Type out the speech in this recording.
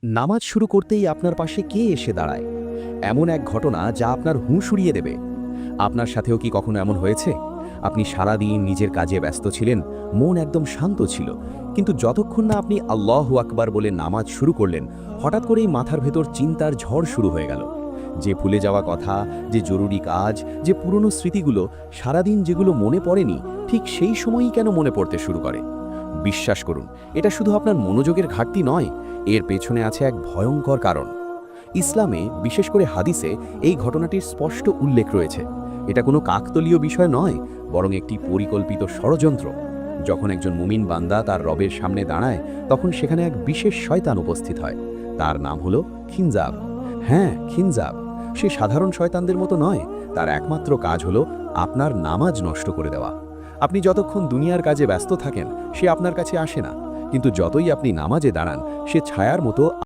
নামাজ শুরু করতেই আপনার পাশে কে এসে দাঁড়ায়? এমন এক ঘটনা যা আপনার হুঁশ উড়িয়ে দেবে। আপনার সাথেও কি কখনো এমন হয়েছে? আপনি সারাদিন নিজের কাজে ব্যস্ত ছিলেন, মন একদম শান্ত ছিল, কিন্তু যতক্ষণ না আপনি আল্লাহু আকবার বলে নামাজ শুরু করলেন, হঠাৎ করেই মাথার ভেতর চিন্তার ঝড় শুরু হয়ে গেল। যে ভুলে যাওয়া কথা, যে জরুরি কাজ, যে পুরনো স্মৃতিগুলো সারাদিন যেগুলো মনে পড়েনি, ঠিক সেই সময়ই কেন মনে পড়তে শুরু করে? বিশ্বাস করুন, এটা শুধু আপনার মনোযোগের ঘাটতি নয়, এর পেছনে আছে এক ভয়ঙ্কর কারণ। ইসলামে, বিশেষ করে হাদিসে, এই ঘটনাটির স্পষ্ট উল্লেখ রয়েছে। এটা কোনো কাকতলীয় বিষয় নয়, বরং একটি পরিকল্পিত ষড়যন্ত্র। যখন একজন মুমিন বান্দা তার রবের সামনে দাঁড়ায়, তখন সেখানে এক বিশেষ শয়তান উপস্থিত হয়। তার নাম হলো খিনজাব। হ্যাঁ, খিনজাব। সে সাধারণ শয়তানদের মতো নয়। তার একমাত্র কাজ হলো আপনার নামাজ নষ্ট করে দেওয়া। আপনি যতক্ষণ দুনিয়ার কাজে ব্যস্ত থাকেন, সে আপনার কাছে আসে না, কিন্তু যতই আপনি নামাজে দাঁড়ান, সে ছায়ার মতো